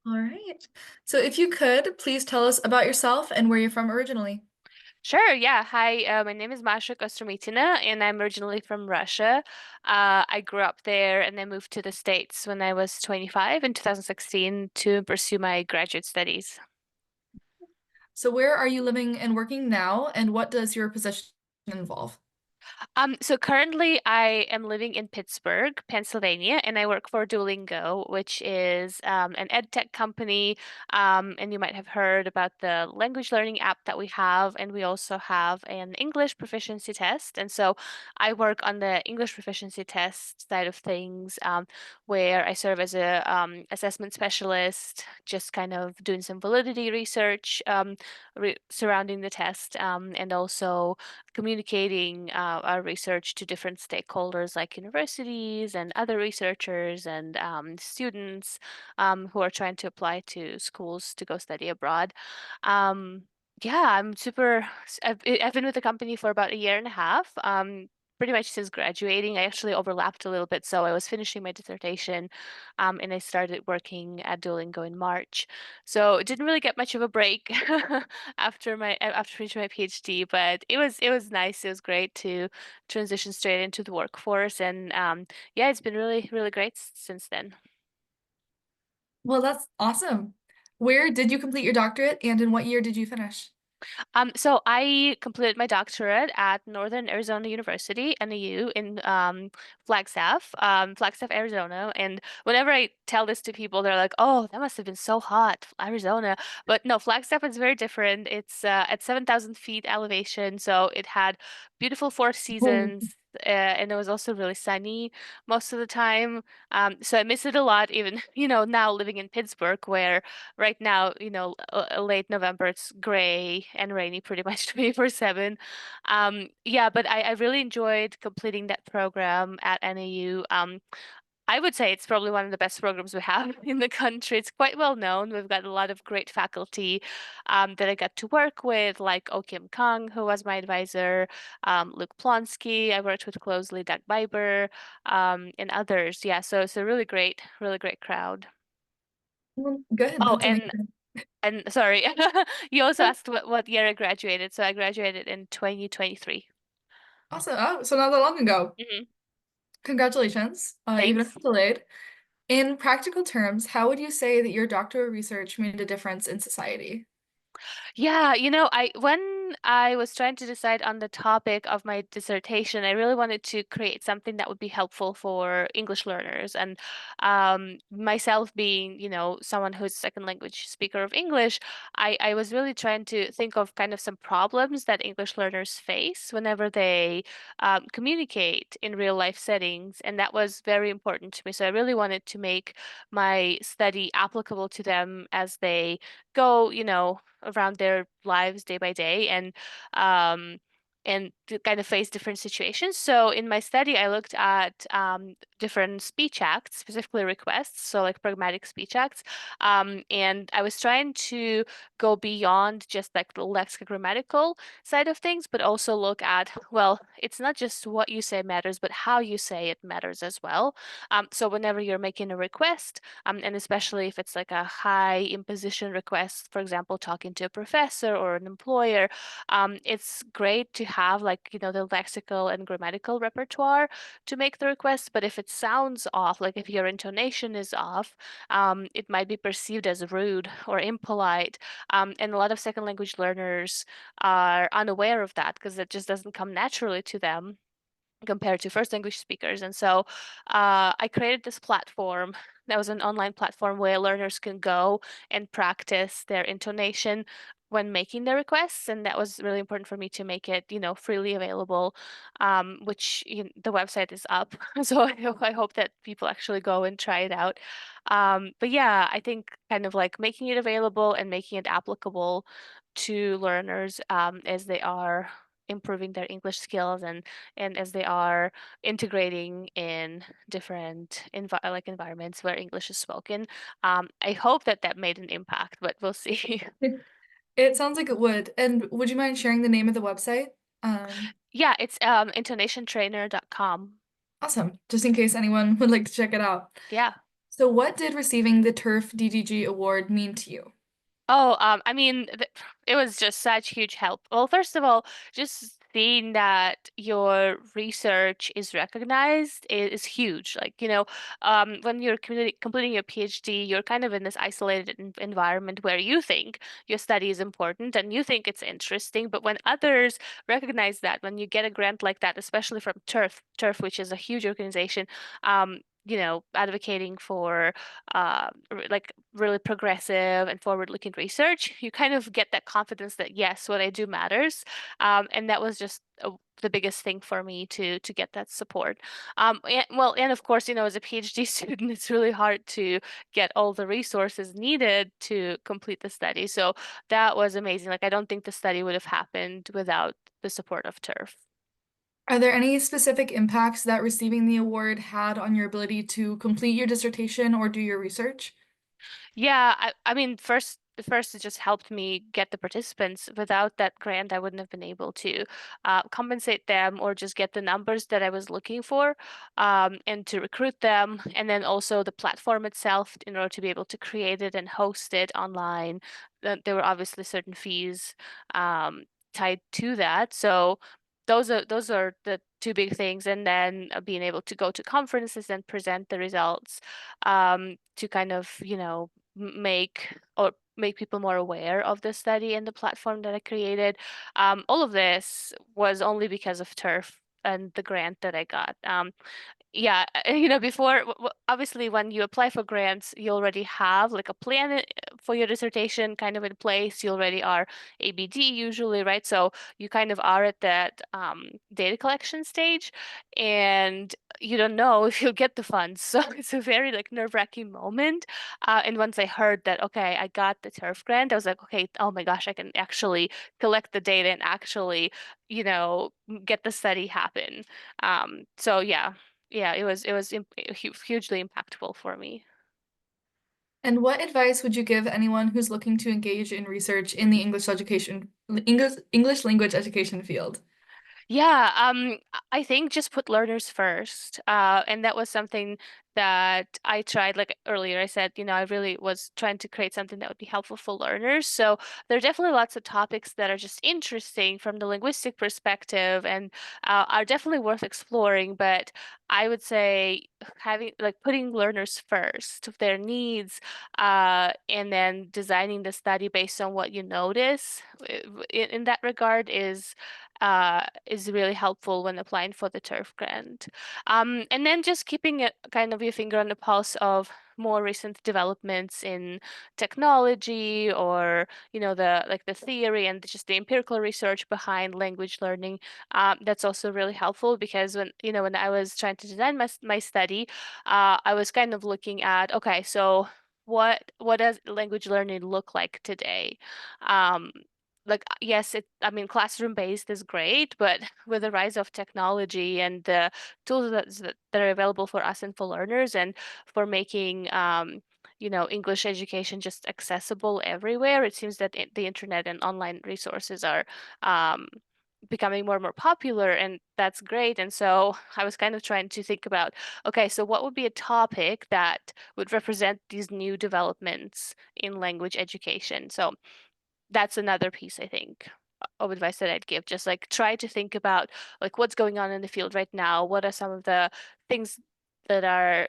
All right. So if you could, please tell us about yourself and where you're from originally. Sure, yeah. Hi, my name is Masha Kostromitina, and I'm originally from Russia. I grew up there and then moved to the States when I was 25 in 2016 to pursue my graduate studies. So where are you living and working now, and what does your position involve? So currently I am living in Pittsburgh, Pennsylvania, and I work for Duolingo, which is an ed tech company. And you might have heard about the language learning app that we have, and we also have an English proficiency test. And so I work on the English proficiency test side of things, where I serve as a assessment specialist, just kind of doing some validity research re surrounding the test, and also communicating our research to different stakeholders like universities and other researchers and students who are trying to apply to schools to go study abroad. Um, yeah, I'm super. I've been with the company for about a year and a half. Pretty much since graduating. I actually overlapped a little bit, so I was finishing my dissertation, and I started working at Duolingo in March. So it didn't really get much of a break after finishing my PhD, but it was nice. It was great to transition straight into the workforce, and yeah, it's been really great since then. Well, that's awesome. Where did you complete your doctorate, and in what year did you finish? So I completed my doctorate at Northern Arizona University, NAU, in Flagstaff, Arizona. And whenever I tell this to people, they're like, "Oh, that must have been so hot, Arizona." But no, Flagstaff is very different. It's at 7,000 feet elevation, so it had beautiful four Oh. seasons. And it was also really sunny most of the time. So I miss it a lot, even, now living in Pittsburgh, where right now, late November, it's gray and rainy pretty much 24/7. Yeah, but I really enjoyed completing that program at NAU. I would say it's probably one of the best programs we have in the country. It's quite well known. We've got a lot of great faculty that I got to work with, like Oh Kim Kang, who was my advisor, Luke Plonsky, I worked with closely, Doug Biber, and others. Yeah, so it's a really great crowd. Well, good. Oh, That's and amazing. and sorry, you also asked what year I graduated. So I graduated in 2023. Awesome. Oh, so not that long ago. Hmm. Congratulations, even if Thanks. it's delayed. In practical terms, how would you say that your doctoral research made a difference in society? Yeah, I when I was trying to decide on the topic of my dissertation, I really wanted to create something that would be helpful for English learners. And myself being, someone who's a second language speaker of English, I was really trying to think of kind of some problems that English learners face whenever they communicate in real life settings. And that was very important to me. So I really wanted to make my study applicable to them as they go, around their lives day by day um and to kind of face different situations. So in my study, I looked at different speech acts, specifically requests, so like pragmatic speech acts, and I was trying to go beyond just like the lexicogrammatical side of things, but also look at, well, it's not just what you say matters, but how you say it matters as well. So whenever you're making a request, and especially if it's like a high imposition request, for example, talking to a professor or an employer, it's great to have like, the lexical and grammatical repertoire to make the request. But if it sounds off, like if your intonation is off, it might be perceived as rude or impolite. And a lot of second language learners are unaware of that because it just doesn't come naturally to them compared to first language speakers. And so I created this platform that was an online platform where learners can go and practice their intonation when making their requests. And that was really important for me to make it, freely available, which the website is up. So I hope that people actually go and try it out. But yeah, I think kind of like making it available and making it applicable to learners as they are improving their English skills and as they are integrating in different environments where English is spoken. I hope that that made an impact, but we'll see. It sounds like it would. And would you mind sharing the name of the website? Um, Yeah, it's intonationtrainer.com. awesome. Just in case anyone would like to check it out. Yeah. So what did receiving the TIRF DDG award mean to you? Oh, I mean, it was just such huge help. Well, first of all, just seeing that your research is recognized is huge. Like, when you're completing your PhD, you're kind of in this isolated environment where you think your study is important and you think it's interesting. But when others recognize that, when you get a grant like that, especially from TIRF, which is a huge organization, advocating for like really progressive and forward-looking research, you kind of get that confidence that yes, what I do matters, and that was just the biggest thing for me to get that support. And of course, as a PhD student, it's really hard to get all the resources needed to complete the study. So that was amazing. Like I don't think the study would have happened without the support of TIRF. Are there any specific impacts that receiving the award had on your ability to complete your dissertation or do your research? Yeah, I mean, first it just helped me get the participants. Without that grant, I wouldn't have been able to compensate them or just get the numbers that I was looking for, and to recruit them. And then also the platform itself, in order to be able to create it and host it online, there were obviously certain fees um, tied to that. So those are the two big things. And then being able to go to conferences and present the results, to kind of, make people more aware of the study and the platform that I created. All of this was only because of TIRF and the grant that I got. Yeah, before, obviously, when you apply for grants, you already have like a plan for your dissertation kind of in place. You already are ABD usually, right? So you kind of are at that data collection stage, and you don't know if you'll get the funds. So it's a very like nerve-wracking moment. And once I heard that, okay, I got the TIRF grant, I was like, okay, oh my gosh, I can actually collect the data and actually, get the study happen. So yeah, hugely impactful for me. And what advice would you give anyone who's looking to engage in research in the English language education field? Yeah, I think just put learners first. And that was something that I tried, like earlier I said, I really was trying to create something that would be helpful for learners. So there are definitely lots of topics that are just interesting from the linguistic perspective and are definitely worth exploring. But I would say having like putting learners first, their needs, and then designing the study based on what you notice in that regard is really helpful when applying for the TIRF grant. And then just keeping it kind of your finger on the pulse of more recent developments in technology or, the theory and just the empirical research behind language learning. That's also really helpful because when I was trying to design my study, I was kind of looking at, okay, so what does language learning look like today? Um, like yes, I mean classroom based is great, but with the rise of technology and the tools that are available for us and for learners and for making English education just accessible everywhere, it seems that the internet and online resources are um, becoming more and more popular, and that's great. And so I was kind of trying to think about, okay, so what would be a topic that would represent these new developments in language education? So that's another piece, I think, of advice that I'd give. Just like try to think about like what's going on in the field right now. What are some of the things that are,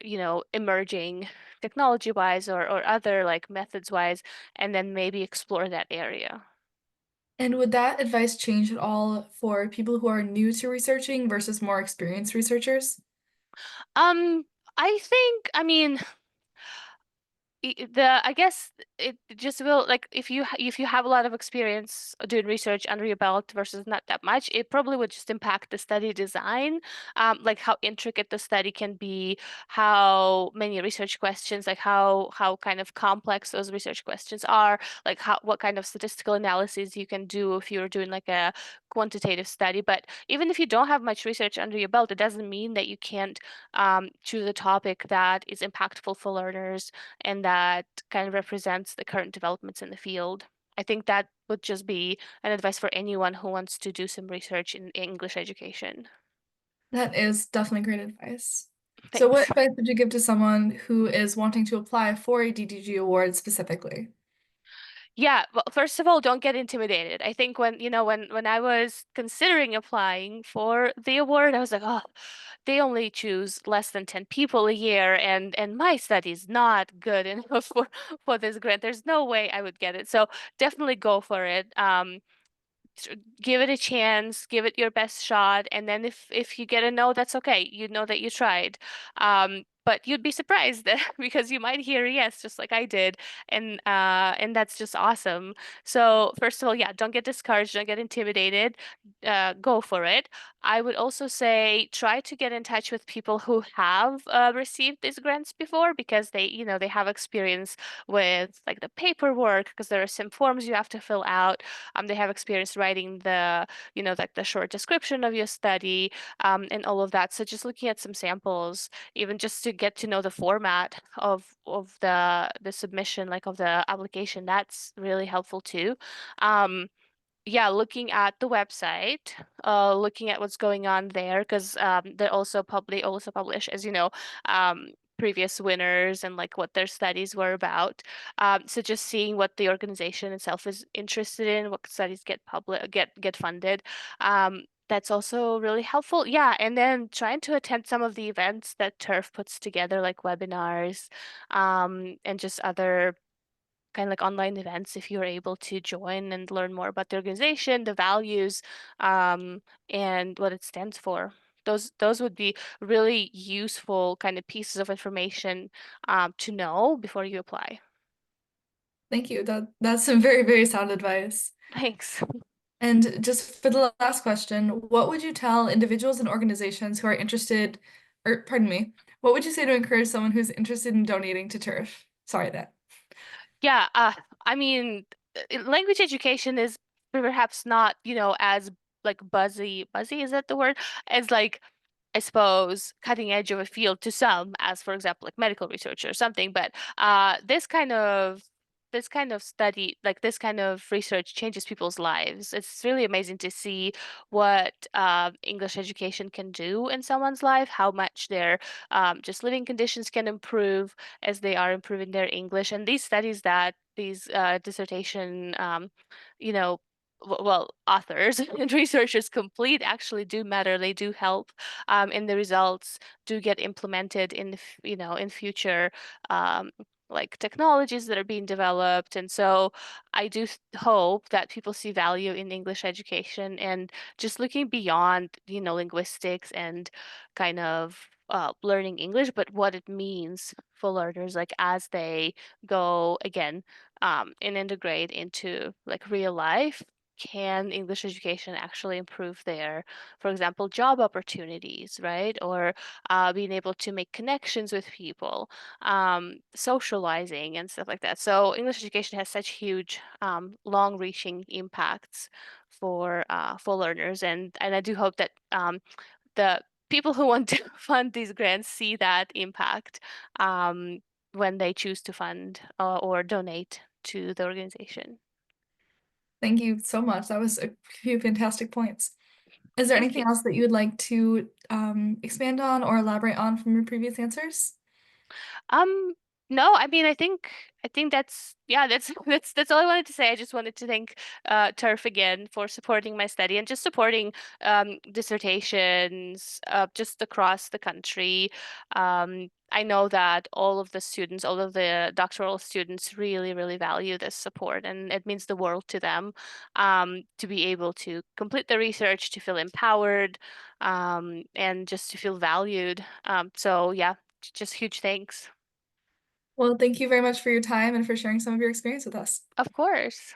emerging technology wise or other like methods wise, and then maybe explore that area. And would that advice change at all for people who are new to researching versus more experienced researchers? Um, I mean, I guess it just will like if you have a lot of experience doing research under your belt versus not that much, it probably would just impact the study design, like how intricate the study can be, how many research questions, like how kind of complex those research questions are, like what kind of statistical analysis you can do if you're doing like a quantitative study. But even if you don't have much research under your belt, it doesn't mean that you can't choose a topic that is impactful for learners and that kind of represents the current developments in the field. I think that would just be an advice for anyone who wants to do some research in English education. That is definitely great advice. So what Thanks. advice would you give to someone who is wanting to apply for a DDG award specifically? Yeah, well, first of all, don't get intimidated. I think when I was considering applying for the award, I was like, oh, they only choose less than 10 people a year, and my study is not good enough for this grant. There's no way I would get it. So definitely go for it. Give it a chance, give it your best shot, and then if you get a no, that's okay. You know that you tried. But you'd be surprised because you might hear yes, just like I did, and that's just awesome. So first of all, yeah, don't get discouraged, don't get intimidated. Go for it. I would also say try to get in touch with people who have received these grants before because they have experience with like the paperwork because there are some forms you have to fill out. They have experience writing like the short description of your study, and all of that. So just looking at some samples, even just to get to know the format of the submission, like of the application, that's really helpful too. Um, yeah, looking at the website, looking at what's going on there, because they also publish, as you know, um, previous winners and like what their studies were about. So just seeing what the organization itself is interested in, what studies get funded. That's also really helpful. Yeah, and then trying to attend some of the events that TIRF puts together, like webinars, and just other kind of like online events if you're able to join and learn more about the organization, the values, and what it stands for. Those would be really useful kind of pieces of information to know before you apply. Thank you. That's some very, very sound advice. Thanks. And just for the last question, what would you tell individuals and organizations who are interested, or pardon me, what would you say to encourage someone who's interested in donating to TIRF? Sorry that. Yeah, I mean, language education is perhaps not, as like buzzy, is that the word? As like I suppose, cutting edge of a field to some, as for example, like medical research or something. But this kind of study, like this kind of research, changes people's lives. It's really amazing to see what English education can do in someone's life, how much their just living conditions can improve as they are improving their English. And these studies that these dissertation, you know, well, authors and researchers complete actually do matter. They do help, and the results do get implemented in future um, like technologies that are being developed. And so I do hope that people see value in English education and just looking beyond, linguistics and kind of learning English, but what it means for learners, like as they go again and integrate into like real life. Can English education actually improve their, for example, job opportunities, right? Or being able to make connections with people, socializing and stuff like that. So English education has such huge, long-reaching impacts for learners, and I do hope that the people who want to fund these grants see that impact um, when they choose to fund or donate to the organization. Thank you so much. That was a few fantastic points. Is there Thank anything you. else that you would like to expand on or elaborate on from your previous answers? Um, no, I mean, I think that's yeah, that's that's all I wanted to say. I just wanted to thank TIRF again for supporting my study and just supporting dissertations just across the country. I know that all of the doctoral students really, really value this support, and it means the world to them to be able to complete the research, to feel empowered, and just to feel valued. So yeah, just huge thanks. Well, thank you very much for your time and for sharing some of your experience with us. Of course.